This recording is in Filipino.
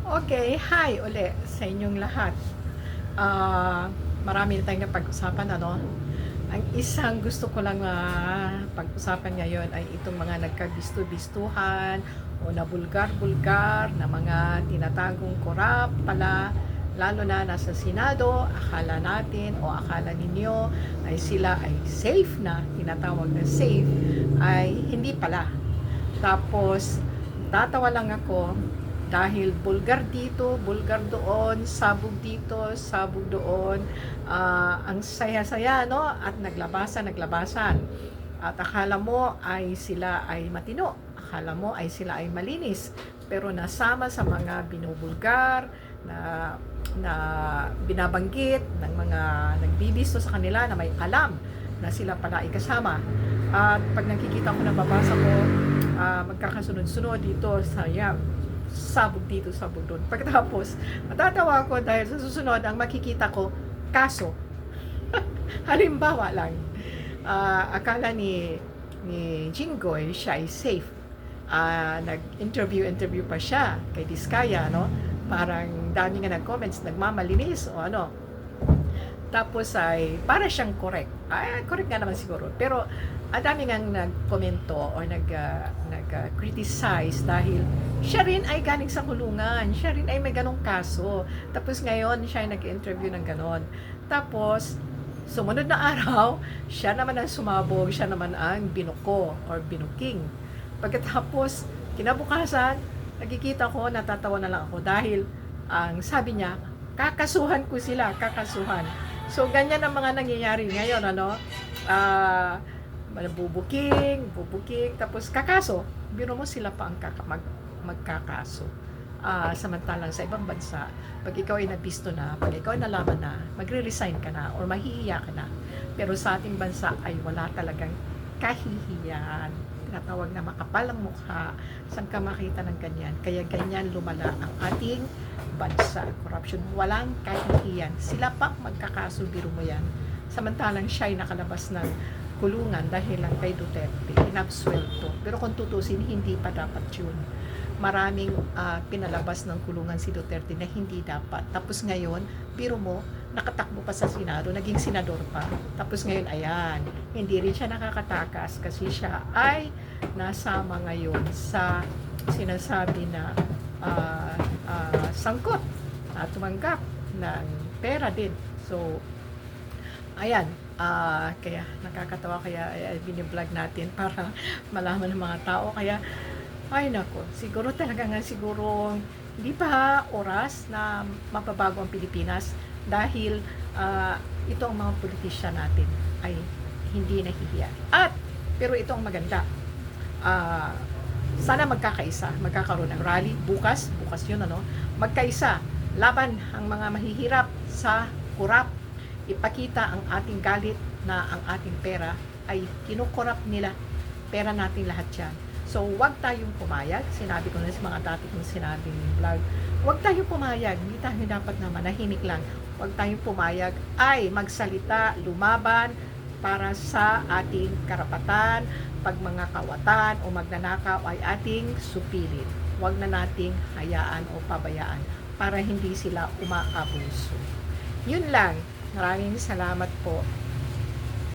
Okay, hi uli sa inyong lahat. Ah, Marami na tayong napag-usapan, ano? Ang isang gusto ko lang pag-usapan ngayon ay itong mga nagkabisto-bistuhan o nabulgar-bulgar na mga tinatagong korap pala, lalo na nasa Senado. Akala natin o akala ninyo ay sila ay safe na, tinatawag na safe, ay hindi pala. Tapos, tatawa lang ako dahil bulgar dito, bulgar doon, sabog dito, sabog doon. Ang saya-saya, no? At naglabasan. At akala mo ay sila ay matino. Akala mo ay sila ay malinis. Pero nasama sa mga binubulgar na na binabanggit ng mga nagbibisto sa kanila na may alam na sila pala ay kasama. At pag nakikita ko, nababasa ko, magkakasunod-sunod dito sa sabog dito, sabog doon. Pagkatapos, matatawa ako dahil sa susunod, ang makikita ko, kaso. Halimbawa lang, akala ni Jinggoy, siya ay safe. Nag-interview pa siya kay Diskaya, no? Parang dami nga nag-comments, nagmamalinis o ano. Tapos ay para siyang correct. Correct nga naman siguro. Pero ang dami nga nagkomento o nag-criticize dahil siya rin ay galing sa kulungan. Siya rin ay may ganong kaso. Tapos ngayon, siya ay nag-interview ng ganon. Tapos, sumunod na araw, siya naman ang sumabog, siya naman ang binuko or binuking. Pagkatapos, kinabukasan, nakikita ko, natatawa na lang ako dahil ang sabi niya, kakasuhan ko sila, kakasuhan. So, ganyan ang mga nangyayari ngayon, ano? Bubuking, tapos kakaso. Biro mo sila pa ang magkakaso. Samantalang sa ibang bansa, pag ikaw ay nabisto na, pag ikaw ay nalaman na, magre-resign ka na or mahihiya ka na. Pero sa ating bansa ay wala talagang kahihiyan. Tinatawag na makapal ang mukha. Saan ka makita ng ganyan? Kaya ganyan lumala ang ating bansa. Corruption. Walang kahihiyan. Sila pa magkakaso, biro mo yan. Samantalang siya ay nakalabas ng kulungan dahil lang kay Duterte. Inabsuelto. Pero kung tutusin, hindi pa dapat yun. Maraming pinalabas ng kulungan si Duterte na hindi dapat. Tapos ngayon, biro mo, nakatakbo pa sa Senado, naging senador pa. Tapos ngayon, ayan, hindi rin siya nakakatakas kasi siya ay nasama ngayon sa sinasabi na sangkot at tumanggap ng pera din. So, ayan, kaya nakakatawa, kaya biniblog natin para malaman ng mga tao. Kaya, ay nako, siguro talaga nga siguro hindi pa oras na mapabago ang Pilipinas dahil ito ang mga politisyan natin ay hindi nahihiya. Pero ito ang maganda. Sana magkakaroon ng rally bukas yun, ano? Magkaisa, laban ang mga mahihirap sa kurap. Ipakita ang ating galit na ang ating pera ay kinukurap nila. Pera natin lahat yan. So, wag tayong pumayag. Sinabi ko na sa mga dati kong sinabing vlog, wag tayong pumayag. Hindi tayo dapat na manahimik lang. Wag tayong pumayag ay magsalita, lumaban para sa ating karapatan. Pag mga kawatan o magnanakaw ay ating supilin. Wag na nating hayaan o pabayaan para hindi sila umaabuso. Yun lang. Maraming salamat po.